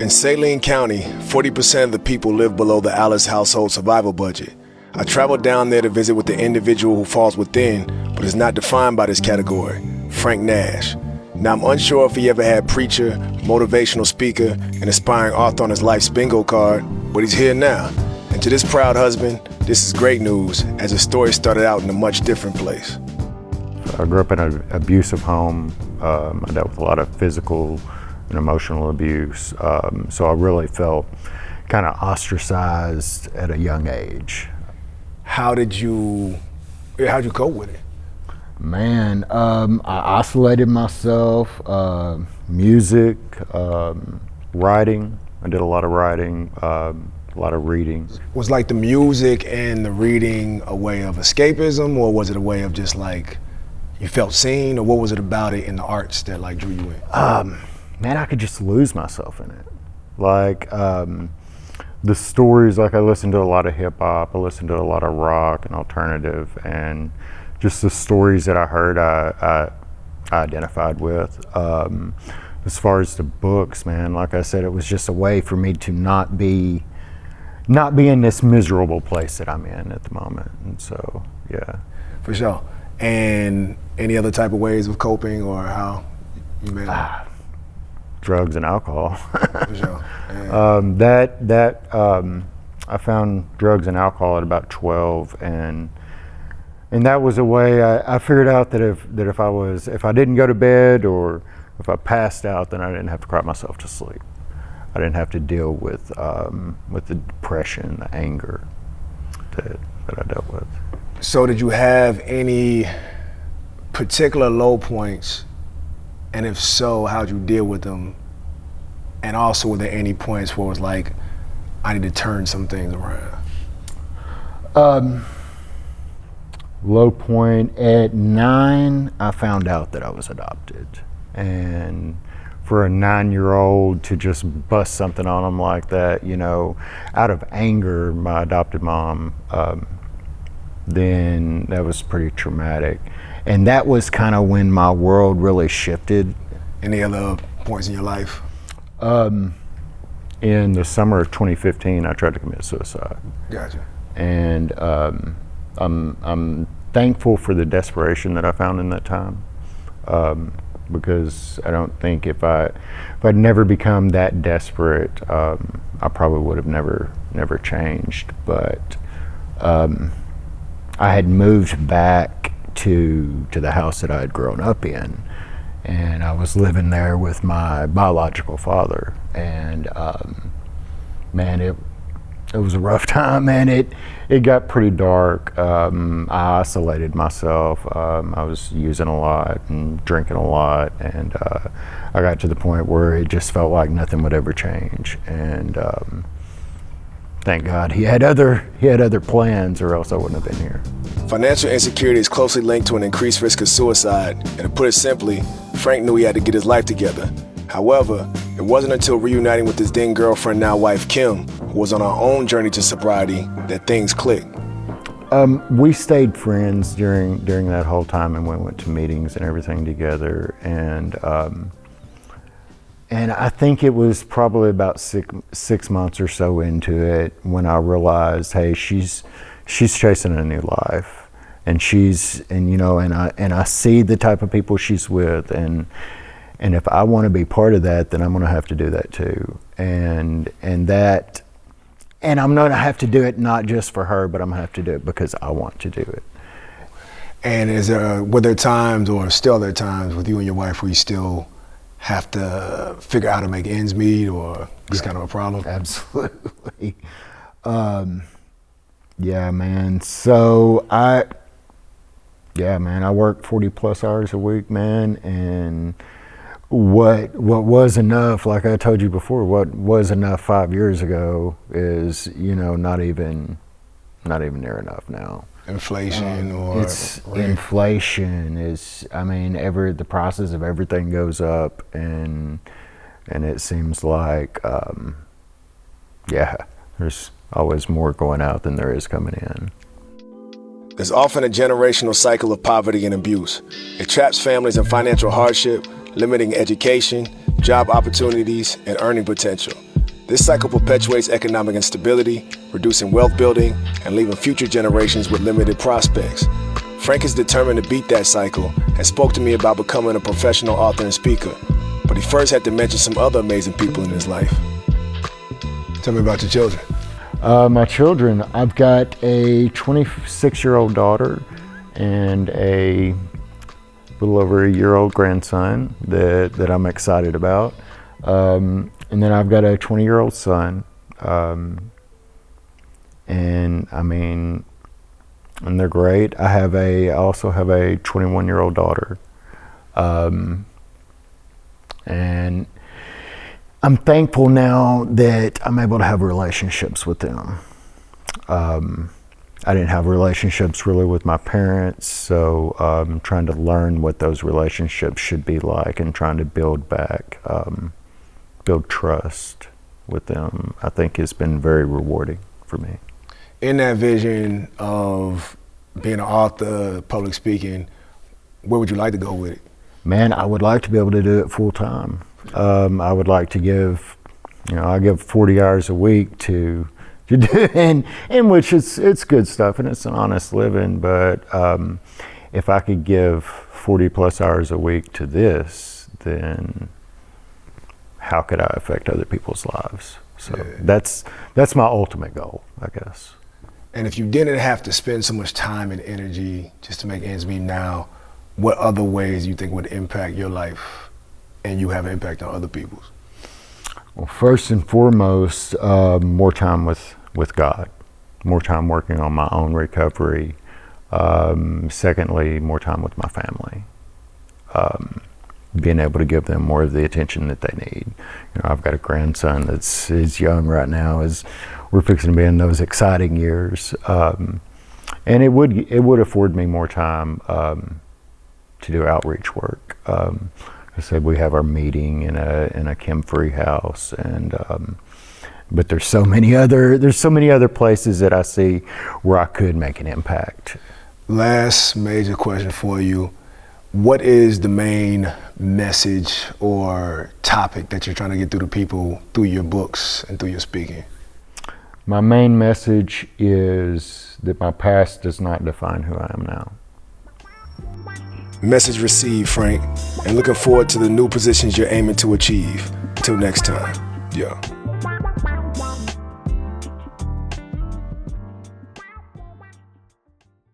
In Saline County, 40% of the people live below the Alice household survival budget. I traveled down there to visit with the individual who falls within, but is not defined by this category, Frank Nash. Now, I'm unsure if he ever had preacher, motivational speaker, and aspiring author on his life's bingo card, but he's here now. And to this proud husband, this is great news, as his story started out in a much different place. I grew up in an abusive home. I dealt with a lot of physical and emotional abuse. So I really felt kind of ostracized at a young age. How'd you cope with it? Man, I isolated myself, music, writing. I did a lot of writing, a lot of reading. Was like the music and the reading a way of escapism, or was it a way of just like you felt seen, or what was it about it in the arts that like drew you in? Man, I could just lose myself in it. Like the stories, like I listened to a lot of hip hop, I listened to a lot of rock and alternative, and just the stories that I heard, I identified with. As far as the books, man, like I said, it was just a way for me to not be in this miserable place that I'm in at the moment. And so, yeah. For sure. And any other type of ways of coping, or how you made it? Drugs and alcohol. For sure. Yeah. I found drugs and alcohol at about 12, and that was a way I figured out that if I didn't go to bed or if I passed out, then I didn't have to cry myself to sleep. I didn't have to deal with the depression, the anger that I dealt with. So did you have any particular low points? And if so, how'd you deal with them? And also, were there any points where it was like, I need to turn some things around? Low point, at 9, I found out that I was adopted. And for a 9-year-old to just bust something on them like that, you know, out of anger, my adopted mom, then that was pretty traumatic. And that was kind of when my world really shifted. Any other points in your life? In the summer of 2015, I tried to commit suicide. Gotcha. And I'm thankful for the desperation that I found in that time, because I don't think if I'd never become that desperate, I probably would have never changed. But I had moved back to the house that I had grown up in, and I was living there with my biological father, and man, it was a rough time, man. It got pretty dark. I isolated myself. I was using a lot and drinking a lot, and I got to the point where it just felt like nothing would ever change. And thank God he had other plans, or else I wouldn't have been here. Financial insecurity is closely linked to an increased risk of suicide, and to put it simply, Frank knew he had to get his life together. However, it wasn't until reuniting with his then girlfriend, now wife Kim, who was on our own journey to sobriety, that things clicked. We stayed friends during that whole time, and we went to meetings and everything together. And I think it was probably about six months or so into it when I realized, hey, she's chasing a new life, and I see the type of people she's with, and if I want to be part of that, then I'm going to have to do that too. And I'm going to have to do it not just for her, but I'm going to have to do it because I want to do it. And were there times, or still there times with you and your wife, where you still have to figure out how to make ends meet, or it's kind of a problem? Absolutely. Yeah, man. So I work 40 plus hours a week, man, and what was enough, like I told you before, what was enough 5 years ago is, not even near enough now. Inflation inflation is, the prices of everything goes up, and it seems like, there's always more going out than there is coming in. There's often a generational cycle of poverty and abuse. It traps families in financial hardship, limiting education, job opportunities, and earning potential. This cycle perpetuates economic instability, reducing wealth building, and leaving future generations with limited prospects. Frank is determined to beat that cycle and spoke to me about becoming a professional author and speaker. But he first had to mention some other amazing people in his life. Tell me about your children. My children, I've got a 26-year-old daughter and a little over a year-old grandson that I'm excited about. And then I've got a 20-year-old son. And they're great. I also have a 21-year-old daughter. And I'm thankful now that I'm able to have relationships with them. I didn't have relationships really with my parents, so trying to learn what those relationships should be like and trying to build trust with them, I think has been very rewarding for me. In that vision of being an author, public speaking, where would you like to go with it? Man, I would like to be able to do it full time. I would like to give, I give 40 hours a week to do, in which it's good stuff and it's an honest living, but if I could give 40 plus hours a week to this, then how could I affect other people's lives? So that's my ultimate goal, I guess. And if you didn't have to spend so much time and energy just to make ends meet now, what other ways you think would impact your life and you have an impact on other people's? Well, first and foremost, more time with God, more time working on my own recovery. Secondly, more time with my family. Being able to give them more of the attention that they need. I've got a grandson is young right now, as we're fixing to be in those exciting years, and it would afford me more time to do outreach work. I said we have our meeting in a chem-free house, and but there's so many other places that I see where I could make an impact. Last major question for you. What is the main message or topic that you're trying to get through to people through your books and through your speaking? My main message is that my past does not define who I am now. Message received, Frank, and looking forward to the new positions you're aiming to achieve. Till next time, yeah.